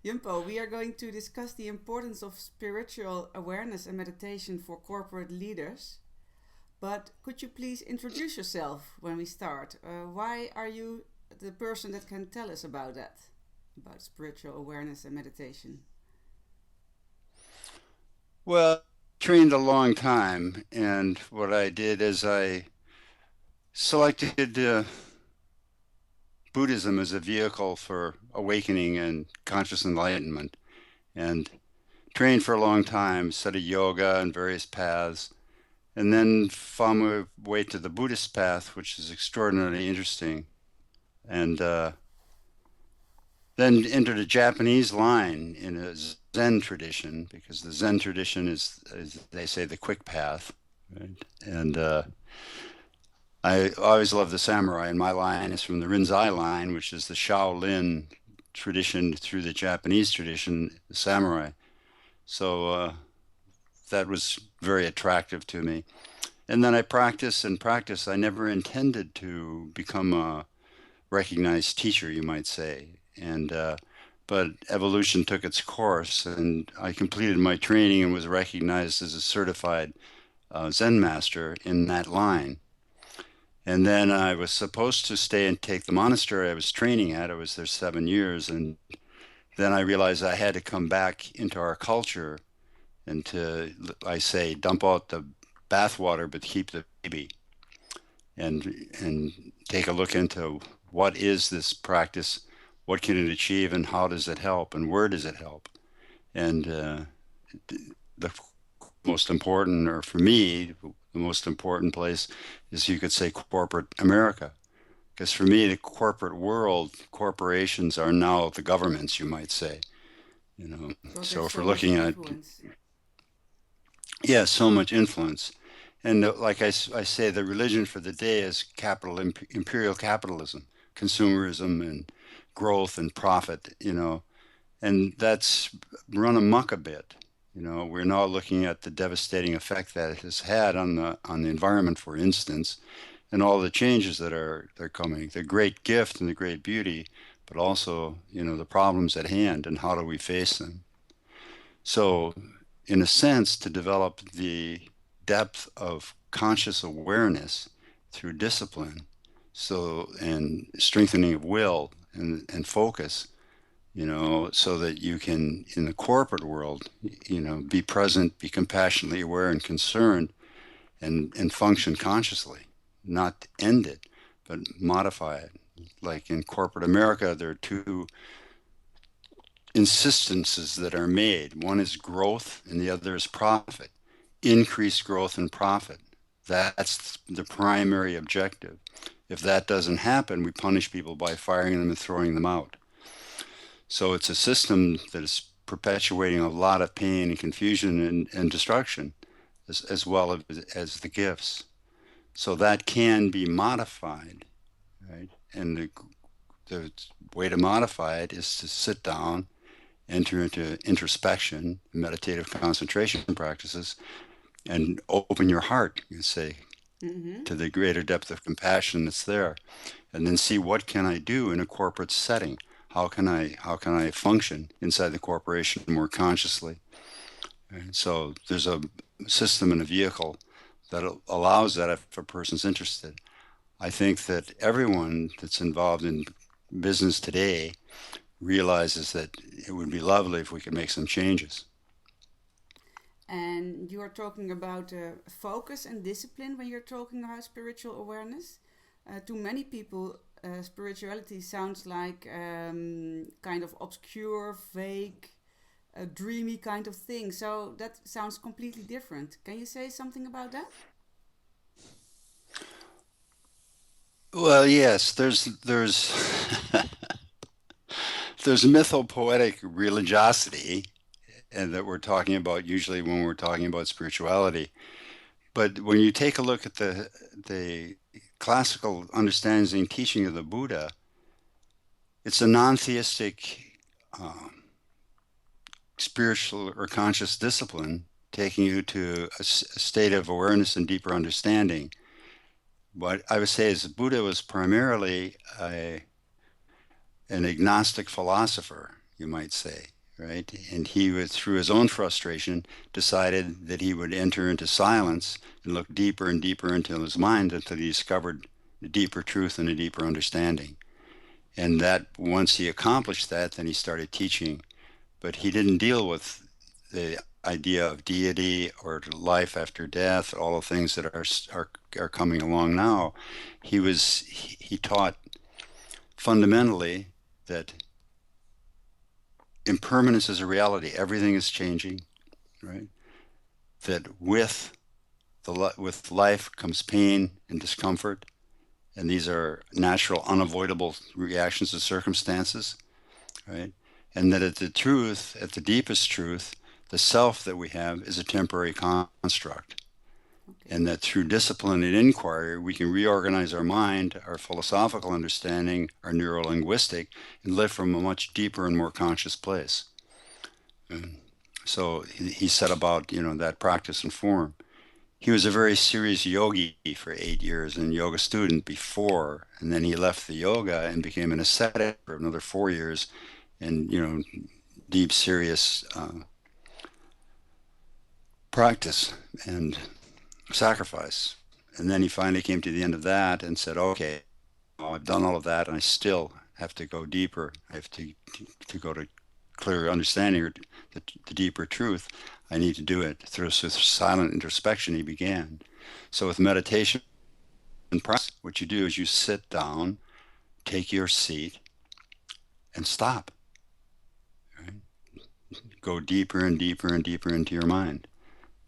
Jumpo, we are going to discuss the importance of spiritual awareness and meditation for corporate leaders. But could you please introduce yourself when we start? Why are you the person that can tell us about that, about spiritual awareness and meditation? Well, trained a long time, and what I did is I selected Buddhism as a vehicle for awakening and conscious enlightenment, and trained for a long time, studied yoga and various paths, and then found my way to the Buddhist path, which is extraordinarily interesting, and then entered a Japanese line in a Zen tradition, because the Zen tradition is, as they say, the quick path, right? And I always loved the samurai, and my line is from the Rinzai line, which is the Shaolin tradition through the Japanese tradition, the samurai. So that was very attractive to me. And then I practiced and practiced. I never intended to become a recognized teacher, you might say. And but evolution took its course, and I completed my training and was recognized as a certified Zen master in that line. And then I was supposed to stay and take the monastery I was training at. I was there 7 years, and then I realized I had to come back into our culture and to, I say, dump out the bathwater but keep the baby, and take a look into what is this practice, what can it achieve, and how does it help, and where does it help. And the most important, or for me, the most important place is, you could say, corporate America. Because for me, the corporate world, corporations are now the governments, you might say. You know, Because so there's if we're so much looking at, influence. yeah, so much influence. And like I say, the religion for the day is imperial capitalism, consumerism, and growth and profit. And that's run amok a bit. We're now looking at the devastating effect that it has had on the environment, for instance, and all the changes that are coming. The great gift and the great beauty, but also the problems at hand and how do we face them. So, in a sense, to develop the depth of conscious awareness through discipline, and strengthening of will and focus, so that you can, in the corporate world, be present, be compassionately aware and concerned, and function consciously, not end it, but modify it. Like in corporate America, there are two insistences that are made. One is growth, and the other is profit. Increase growth and profit. That's the primary objective. If that doesn't happen, we punish people by firing them and throwing them out. So it's a system that is perpetuating a lot of pain and confusion and destruction, as well as the gifts. So that can be modified, right? And the way to modify it is to sit down, enter into introspection, meditative concentration practices, and open your heart, you say, Mm-hmm. to the greater depth of compassion that's there, and then see, what can I do in a corporate setting? How can I function inside the corporation more consciously? And so there's a system and a vehicle that allows that if a person's interested. I think that everyone that's involved in business today realizes that it would be lovely if we could make some changes. And you are talking about focus and discipline when you're talking about spiritual awareness. To many people, spirituality sounds like kind of obscure, vague, a dreamy kind of thing. So that sounds completely different. Can you say something about that? Well, yes, there's mythopoetic religiosity, and that we're talking about usually when we're talking about spirituality. But when you take a look at the classical understandings and teaching of the Buddha, it's a non-theistic spiritual or conscious discipline, taking you to a state of awareness and deeper understanding. What I would say is that Buddha was primarily an agnostic philosopher, you might say. right? And he would, through his own frustration, decided that he would enter into silence and look deeper and deeper into his mind until he discovered a deeper truth and a deeper understanding. And that once he accomplished that, then he started teaching. But he didn't deal with the idea of deity or life after death, all the things that are coming along now. He taught fundamentally that impermanence is a reality. Everything is changing, right? That with life comes pain and discomfort, and these are natural, unavoidable reactions to circumstances, right? And that at the deepest truth, the self that we have is a temporary construct. Okay. And that through discipline and inquiry, we can reorganize our mind, our philosophical understanding, our neurolinguistic, and live from a much deeper and more conscious place. And so he set about, that practice and form. He was a very serious yogi for 8 years and yoga student before, and then he left the yoga and became an ascetic for another 4 years, and deep, serious practice and sacrifice. And then he finally came to the end of that and said, "Okay, I've done all of that, and I still have to go deeper. I have to go to clearer understanding or the deeper truth. I need to do it through silent introspection." He began. So with meditation and practice, what you do is you sit down, take your seat, and stop. Right? Go deeper and deeper and deeper into your mind.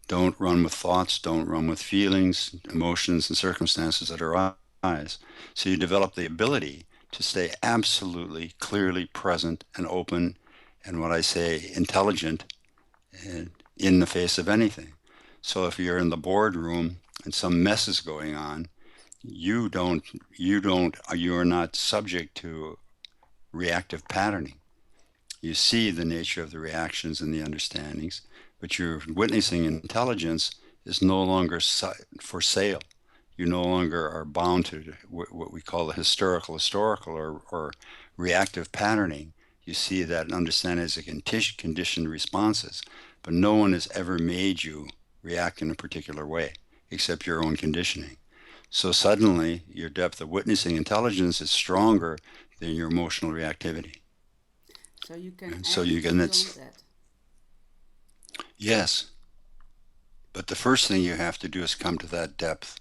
Don't run with thoughts. Don't run with feelings, emotions, and circumstances that arise. So you develop the ability to stay absolutely, clearly present and open and what I say, intelligent in the face of anything. So if you're in the boardroom and some mess is going on, you are not subject to reactive patterning. You see the nature of the reactions and the understandings, but your witnessing intelligence is no longer for sale. You no longer are bound to what we call the historical or reactive patterning. You see that and understand it as a conditioned responses, but no one has ever made you react in a particular way except your own conditioning. So suddenly your depth of witnessing intelligence is stronger than your emotional reactivity. So you can And so act you can, beyond that's, that. yes, but the first thing you have to do is come to that depth.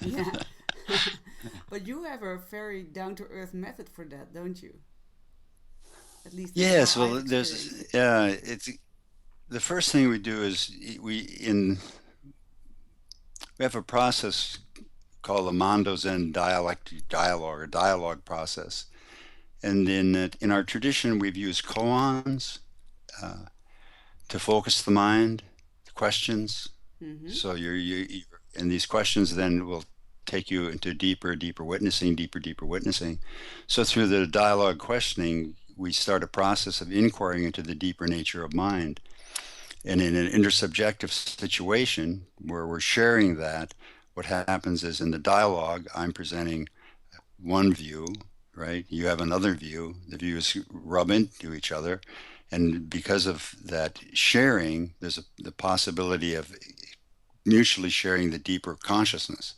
Yeah. But you have a very down to earth method for that, don't you? At least that's how Yes, I've well, experienced. it's the first thing we do is we have a process called the Mondo Zen dialectic dialogue or dialogue process. And in our tradition, we've used koans uh, to focus the mind, the questions. Mm-hmm. So and these questions then will take you into deeper witnessing, deeper witnessing. So through the dialogue questioning, we start a process of inquiring into the deeper nature of mind. And in an intersubjective situation where we're sharing that, what happens is in the dialogue, I'm presenting one view, right? You have another view. The views rub into each other. And because of that sharing, there's the possibility of mutually sharing the deeper consciousness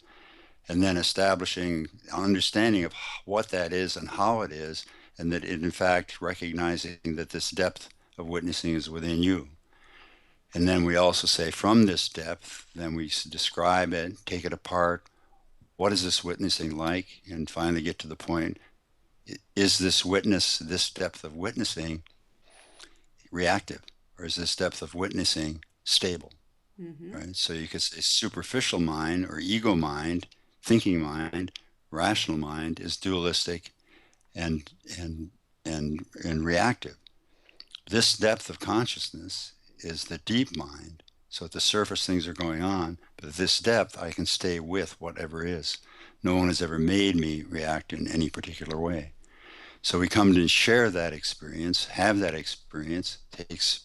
and then establishing understanding of what that is and how it is, and that it, in fact, recognizing that this depth of witnessing is within you. And then we also say from this depth, then we describe it, take it apart. What is this witnessing like? And finally get to the point, is this depth of witnessing reactive? Or is this depth of witnessing stable? Mm-hmm. Right? So you could say superficial mind or ego mind, thinking mind, rational mind is dualistic and and and reactive. This depth of consciousness is the deep mind. So at the surface things are going on, but at this depth I can stay with whatever is. No one has ever made me react in any particular way. So we come to share that experience, have that experience. It takes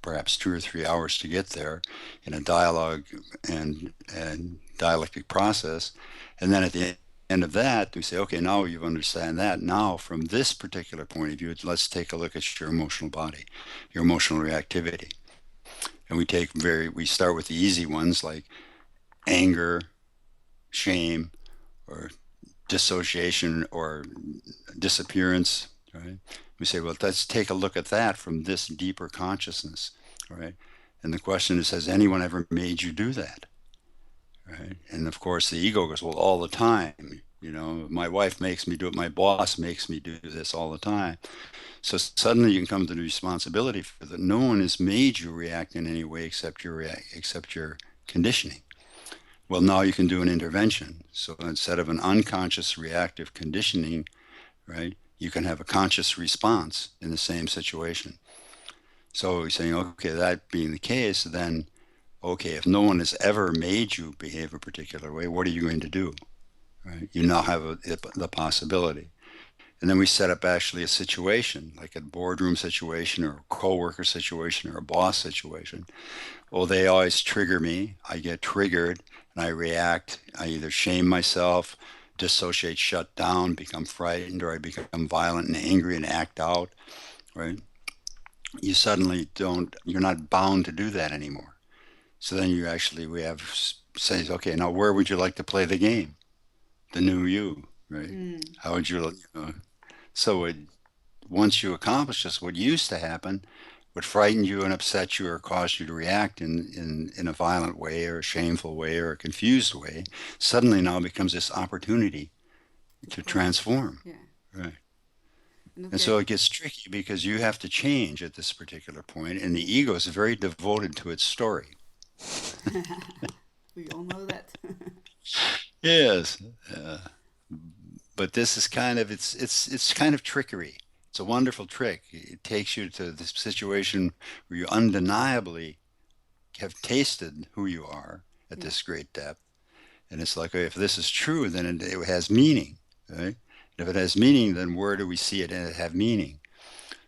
perhaps 2 or 3 hours to get there in a dialogue and dialectic process. And then at the end of that, we say, okay, now you understand that. Now, from this particular point of view, let's take a look at your emotional body, your emotional reactivity. And we start with the easy ones like anger, shame, or dissociation or disappearance, right? We say, well, let's take a look at that from this deeper consciousness, right? And the question is, has anyone ever made you do that, right? And of course, the ego goes, well, all the time. My wife makes me do it. My boss makes me do this all the time. So suddenly you can come to the responsibility for that. No one has made you react in any way except your conditioning. Well, now you can do an intervention. So instead of an unconscious reactive conditioning, right, you can have a conscious response in the same situation. So we're saying, okay, that being the case, then, okay, if no one has ever made you behave a particular way, what are you going to do? Right? You now have the possibility. And then we set up actually a situation, like a boardroom situation or a coworker situation or a boss situation. Well, they always trigger me. I get triggered and I react. I either shame myself, dissociate, shut down, become frightened, or I become violent and angry and act out, right? You suddenly don't, you're not bound to do that anymore. So then we have says, okay, now where would you like to play the game? The new you, right? Mm. How would so once you accomplish this, what used to happen, what frightened you and upset you or caused you to react in a violent way or a shameful way or a confused way, suddenly now becomes this opportunity To to progress. transform. Yeah. Right. And And okay. so it gets tricky because you have to change at this particular point, and the ego is very devoted to its story. We all know that. Yes, uh, but this is it's kind of trickery. It's a wonderful trick. It takes you to this situation where you undeniably have tasted who you are at Yeah. this great depth. And it's like, if this is true, then it has meaning, right? If it has meaning, then where do we see it and it have meaning?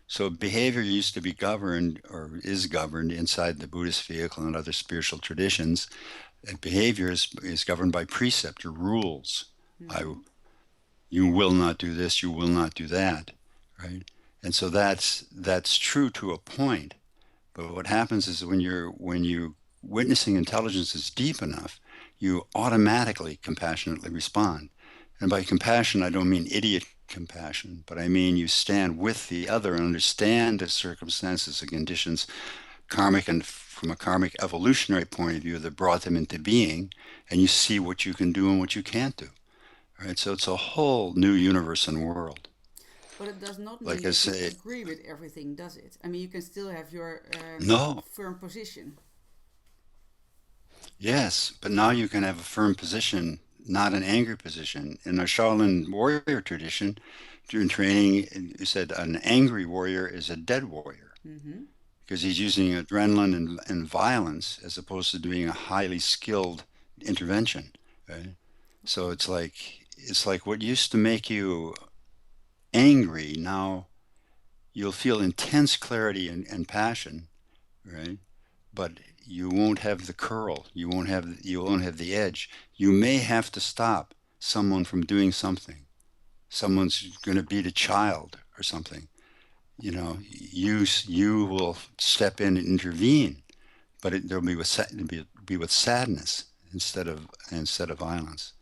So behavior used to be governed or is governed inside the Buddhist vehicle and other spiritual traditions. And behavior is governed by precept or rules. I, Mm-hmm. you will not do this, you will not do that, right? And so that's true to a point. But what happens is when you witnessing intelligence is deep enough, you automatically compassionately respond. And by compassion, I don't mean idiot compassion, but I mean you stand with the other and understand the circumstances and conditions, karmic and from a karmic evolutionary point of view that brought them into being, and you see what you can do and what you can't do. Right? So it's a whole new universe and world. But it does not Like mean I that you say, agree with everything, does it? I mean, you can still have your no, firm position. yes, but now you can have a firm position, not an angry position. In our Shaolin warrior tradition, during training, you said an angry warrior is a dead warrior Mm-hmm. because he's using adrenaline and violence as opposed to doing a highly skilled intervention. Right? So Okay. it's like what used to make you angry now you'll feel intense clarity and passion, right? But you won't have the curl. You won't have the edge. You may have to stop someone from doing something. Someone's going to beat a child or something. You will step in and intervene, but there'll be with sadness instead of violence.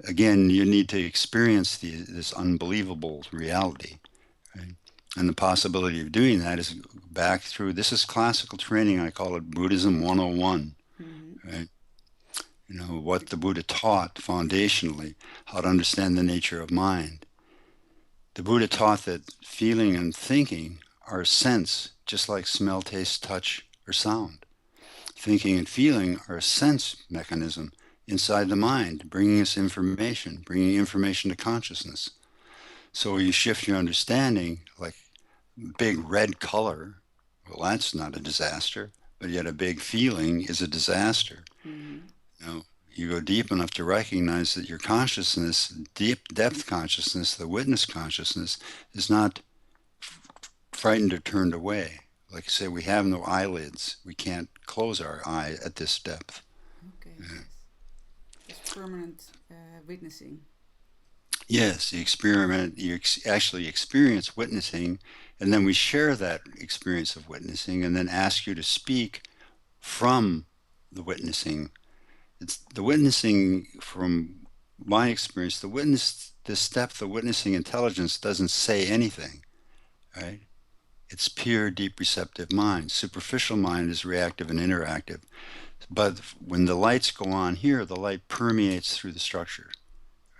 Again, you need to experience this unbelievable reality, right? And the possibility of doing that is back through this is classical training. I call it Buddhism 101, Mm-hmm. right? What the Buddha taught foundationally, how to understand the nature of mind. The Buddha taught that feeling and thinking are sense, just like smell, taste, touch, or sound. Thinking and feeling are a sense mechanism inside the mind, bringing information to consciousness. So you shift your understanding, like big red color, well, that's not a disaster, but yet a big feeling is a disaster. Mm-hmm. You go deep enough to recognize that your consciousness, deep depth consciousness, the witness consciousness, is not frightened or turned away. Like I say, we have no eyelids. We can't close our eye at this depth. Okay. Yes. Just permanent witnessing. Yes, the experiment, actually experience witnessing, and then we share that experience of witnessing and then ask you to speak from the witnessing. It's the witnessing from my experience, this step, the witnessing intelligence doesn't say anything, right? It's pure, deep receptive mind. Superficial mind is reactive and interactive. But when the lights go on here, the light permeates through the structure,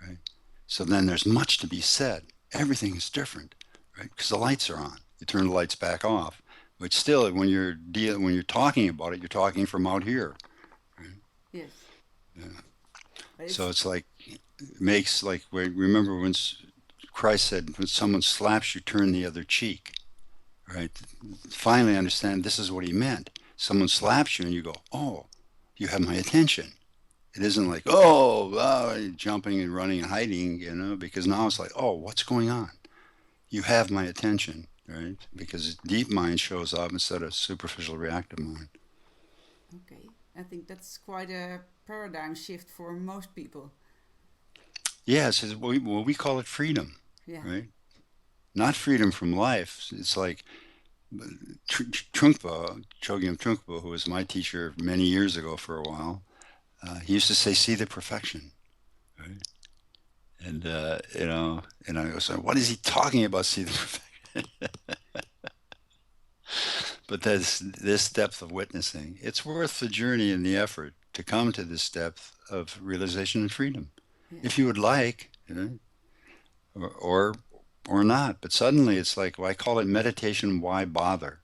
right? So then there's much to be said. Everything is different, right? Because the lights are on. You turn the lights back off. But still, when you're talking about it, you're talking from out here. Right? Yes, Yeah. but So it's it's like it makes like remember when Christ said, when someone slaps you, turn the other cheek. Right? Finally, understand this is what he meant. Someone slaps you, and you go, "Oh, you have my attention." It isn't like, jumping and running and hiding, because now it's like, oh, what's going on? You have my attention, right? Because deep mind shows up instead of superficial reactive mind. okay. I think that's quite a paradigm shift for most people. Yes, well, we call it freedom, Yeah. right? Not freedom from life. It's like Trungpa, Chogyam Trungpa, who was my teacher many years ago for a while, he used to say, see the perfection, right? And, and I was like, what is he talking about, see the perfection? But this depth of witnessing, it's worth the journey and the effort to come to this depth of realization and freedom. Yes. If you would like, or, or or not. But suddenly it's like, well, I call it meditation. Why bother?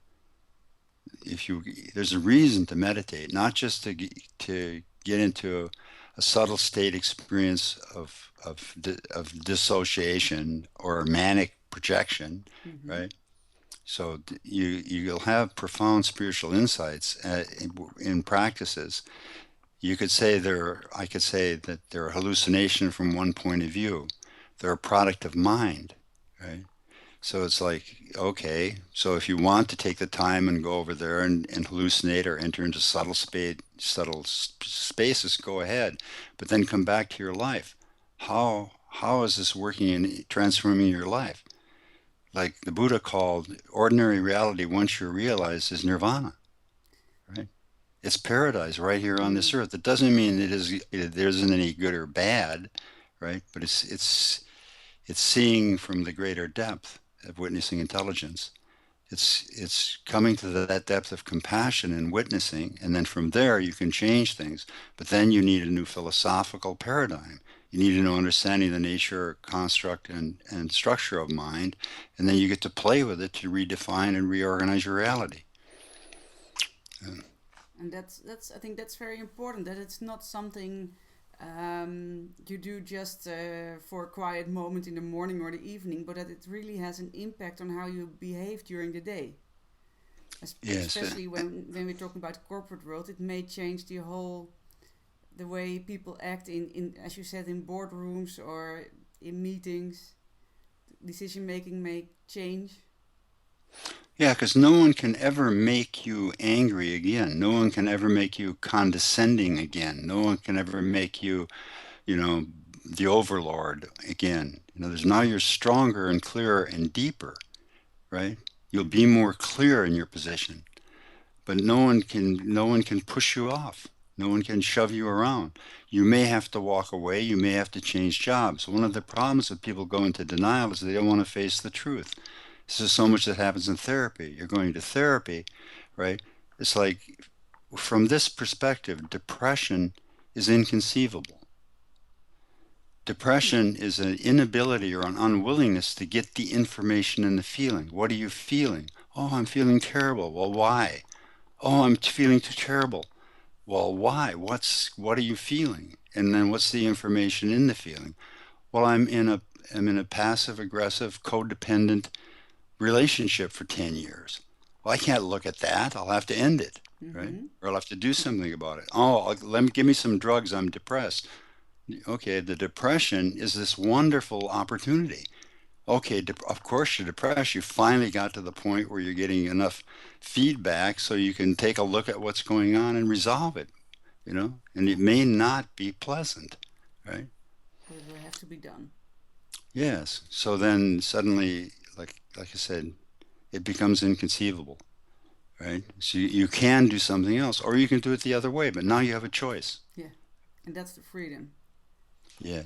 If you There's a reason to meditate, not just to get into a subtle state experience of dissociation or manic projection, Mm-hmm. right? So you'll have profound spiritual insights in practices. I could say that they're a hallucination from one point of view. They're a product of mind, right? So it's like, okay, so if you want to take the time and go over there and hallucinate or enter into subtle spaces, go ahead. But then come back to your life. How is this working and transforming your life? Like the Buddha called ordinary reality, once you realize, is nirvana, right? It's paradise right here on Mm. this earth. It doesn't mean there isn't any good or bad, right? But it's seeing from the greater depth of witnessing intelligence. It's coming to that depth of compassion and witnessing, and then from there you can change things. But then you need a new philosophical paradigm. You need a new understanding of the nature, construct, and structure of mind, and then you get to play with it to redefine and reorganize your reality. And that's I think that's very important. That it's not something you do just for a quiet moment in the morning or the evening, but that it really has an impact on how you behave during the day. Yes, Especially when we're talking about the corporate world, it may change the whole the way people act in as you said in boardrooms or in meetings. Decision making may change. yeah, because no one can ever make you angry again. No one can ever make you condescending again. No one can ever make you, you know, the overlord again. There's now you're stronger and clearer and deeper, right? You'll be Mm-hmm. more clear in your position, but no one can push you off. No one can shove you around. You may have to walk away. You may have to change jobs. One of the problems with people go into denial is they don't want to face the truth. This is so much that happens in therapy. You're going to therapy, right? It's like, from this perspective, depression is inconceivable. Hmm. Depression is an inability or an unwillingness to get the information and the feeling. What are you feeling? Oh, I'm feeling terrible. Well, why? Oh, I'm feeling too terrible. Well, why? What are you feeling? And then what's the information in the feeling? Well, I'm in a passive aggressive codependent relationship for 10 years. Well, I can't look at that. I'll have to end it, right? Mm-hmm. Or I'll have to do something about it. Oh, give me some drugs. I'm depressed. Okay, the depression is this wonderful opportunity. Okay, of course you're depressed. You finally got to the point where you're getting enough feedback so you can take a look at what's going on and resolve it. And Yeah, it may not be pleasant, right? but it will have to be done. Yes. So then suddenly, like I said, it becomes inconceivable, right? So you can do something else, or you can do it the other way, but now you have a choice. Yeah. And that's the freedom.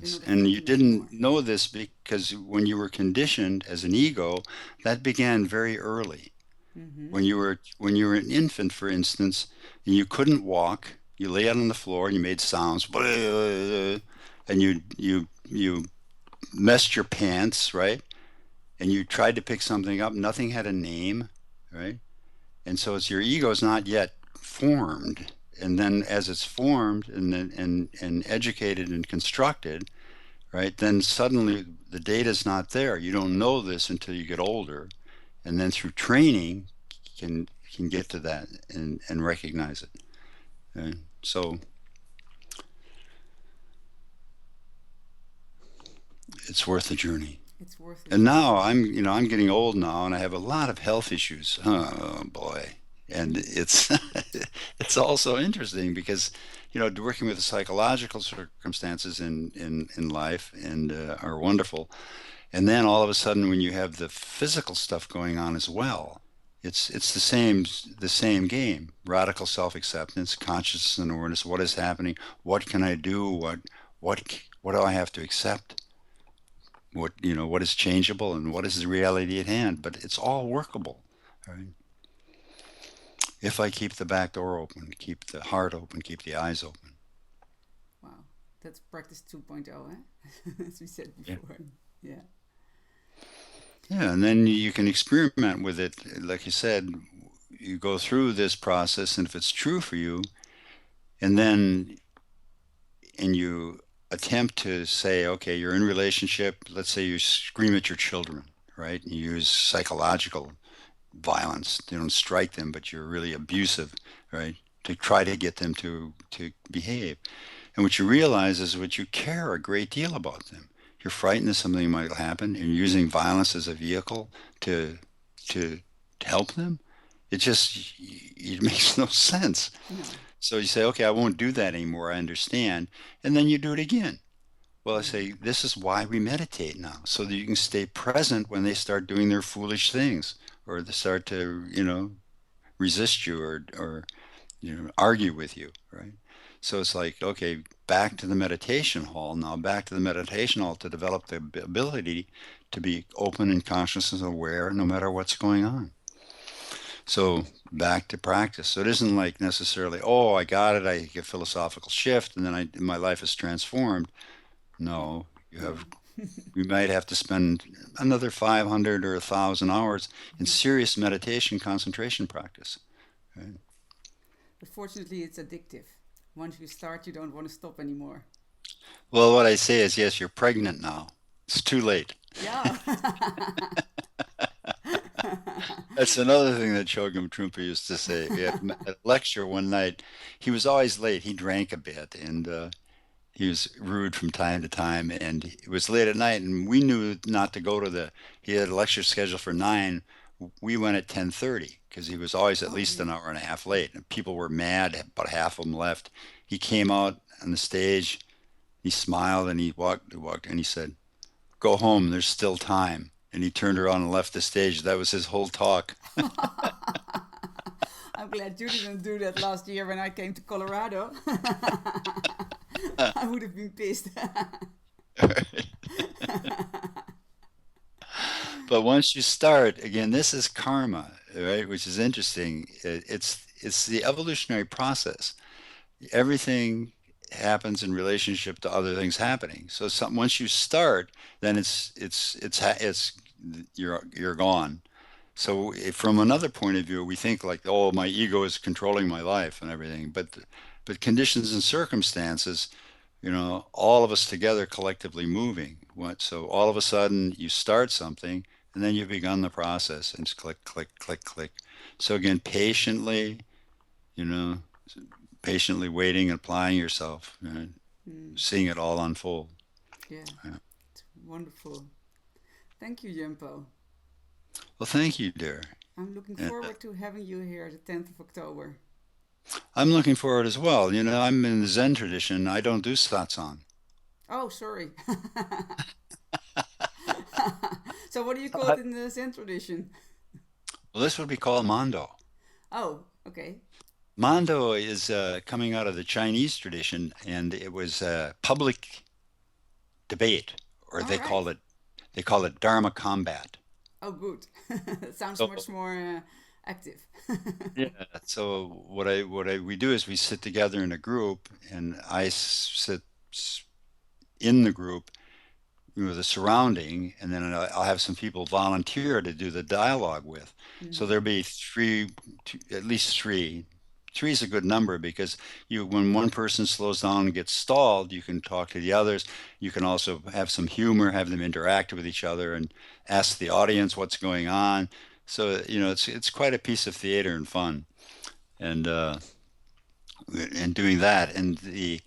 You're Yes. not a And you victim didn't anymore. know this because when you were conditioned as an ego, that began very early. Mm-hmm. When you were an infant, for instance, and you couldn't walk, you lay out on the floor and you made sounds, and you messed your pants, right? And you tried to pick something up, nothing had a name, right? And so it's your ego is not yet formed. And then as it's formed and educated and constructed, right, then suddenly the data's not there. You don't know this until you get older. And then through training can get to that and recognize it. Right? So it's worth the journey. It's worth the And journey. now I'm getting old now, and I have a lot of health issues. Oh boy, and it's it's also interesting because working with the psychological circumstances in life and are wonderful, and then all of a sudden when you have the physical stuff going on as well, it's the same game. Radical self-acceptance, consciousness and awareness. What is happening? What can I do? What do I have to accept? What is changeable and what is the reality at hand, but it's all workable, right? If I keep the back door open, keep the heart open, keep the eyes open. Wow. That's practice 2.0, eh? As we said Yeah. before. Yeah. Yeah, and then you can experiment with it. Like you said, you go through this process, and if it's true for you, and you attempt to say, okay, you're in relationship, let's say you scream at your children, right? And you use psychological violence. You don't strike them, but you're really abusive, right? To try to get them to behave. And what you realize is what you care a great deal about them. You're frightened that something might happen, and you're using violence as a vehicle to to help them. It makes no sense. No. So you say, okay, I won't do that anymore. I understand, and then you do it again. Well, I Yeah. say, this is why we meditate now, so that you can stay present when they start doing their foolish things, or they start to, resist you or argue with you, right? So it's like, okay, back to the meditation hall now, back to the meditation hall to develop the ability to be open and conscious and aware no matter what's going on. So back to practice. So it isn't like necessarily, oh, I got it, I get a philosophical shift, and then my life is transformed. No, No. you might have to spend another 500 or 1,000 hours in serious meditation concentration practice. Right? But fortunately, it's addictive. Once you start, you don't want to stop anymore. Well, what I say is, yes, you're pregnant now. It's too late. Yeah. That's another thing that Chogyam Trungpa used to say. We had a lecture one night. He was always late. He drank a bit, and he was rude from time to time. And it was late at night, and we knew not to go to the. He had a lecture scheduled for 9. We went at 10:30 because he was always at Oh, least an really? hour and a half late. And people were mad. About half of them left. He came out on the stage. He smiled and he walked, and he said, "Go home. There's still time." And he turned around and left the stage. That was his whole talk. I'm glad you didn't do that last year when I came to Colorado. I would have been pissed. But once you start, again, this is karma, right? Which is interesting. It's the evolutionary process. Everything happens in relationship to other things happening. So once you start, then it's you're gone. So from another point of view, we think like, oh, my ego is controlling my life and everything. But conditions and circumstances, all of us together collectively moving. So all of a sudden you start something and then you've begun the process and it's click, click, click, click. So again, you know, patiently waiting and applying yourself, right? Hmm. Seeing it all unfold. Yeah, Yeah. it's wonderful. Thank you, Jumpo. Well, thank you, dear. I'm looking And forward to having you here the 10th of October. I'm looking forward as well. I'm in the Zen tradition. I don't do satsang. Oh, sorry. So what do you call it in the Zen tradition? Well, this would be called Mondo. Oh, okay. Mondo is coming out of the Chinese tradition, and it was public debate, or All right. they call it Dharma combat. Oh, good. That sounds So much more active. yeah, so what I we do is we sit together in a group, and I sit in the group, the surrounding, and then I'll have some people volunteer to do the dialogue with. So Hmm. there'll be at least three. Three is a good number because when one person slows down and gets stalled, you can talk to the others. You can also have some humor, have them interact with each other, and ask the audience what's going on. So it's quite a piece of theater and fun, and doing that. And the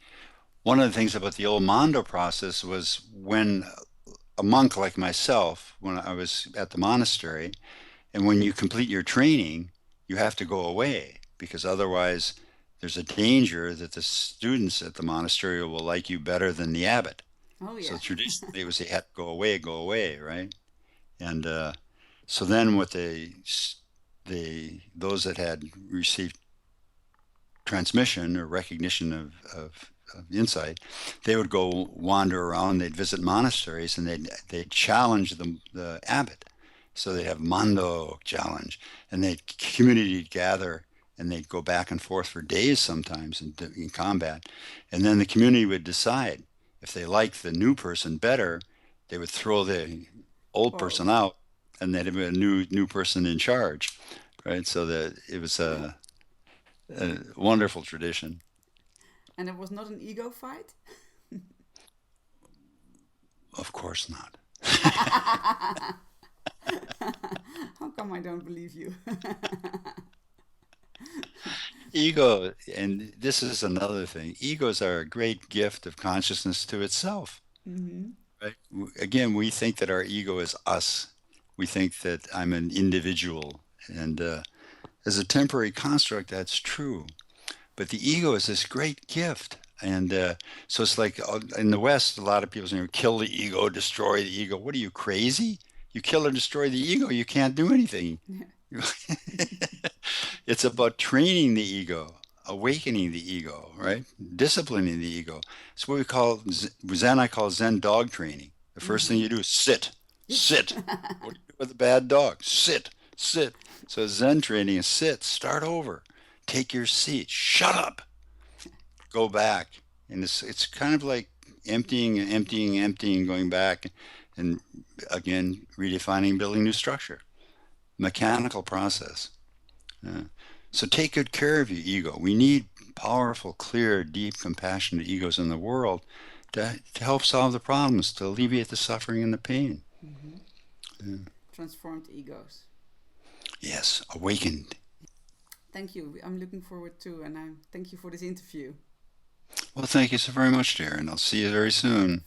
one of the things about the old Mondo process was when a monk like myself, when I was at the monastery, and when you complete your training, you have to go away because otherwise there's a danger that the students at the monastery will like you better than the abbot. Oh, So yeah. traditionally it was they had to go away, right? And so then what those that had received transmission or recognition of insight, they would go wander around. They'd visit monasteries and they'd challenge the abbot. So they'd have Mando challenge, and they'd community gather, and they'd go back and forth for days sometimes in combat, and then the community would decide if they liked the new person better, they would throw the old Whoa. person out, and they'd have a new person in charge, right? So that it was a wonderful tradition. And it was not an ego fight? Of course not. How come I don't believe you? Ego, and this is another thing, egos are a great gift of consciousness to itself, Hmm. right? Again, we think that our ego is us. We think that I'm an individual. And as a temporary construct, that's true. But the ego is this great gift. And so it's like in the West, a lot of people say, kill the ego, destroy the ego. What are you, crazy? You kill or destroy the ego, you can't do anything. Yeah. It's about training the ego, awakening the ego, right? Disciplining the ego. It's what we call Zen. I call Zen dog training. The first thing Hmm. you do is sit, Yes. sit. What do you do with a bad dog? Sit, sit. So Zen training is sit, start over, take your seat, shut up, go back, and it's kind of like emptying, emptying, emptying, going back, and again redefining, building new structure. Mechanical process. Yeah. So take good care of your ego. We need powerful, clear, deep, compassionate egos in the world to help solve the problems, to alleviate the suffering and the pain. Hmm. Yeah. Transformed egos. Yes, awakened. Thank you. I'm looking forward to, and I thank you for this interview. Well, thank you so very much, dear, and I'll see you very soon.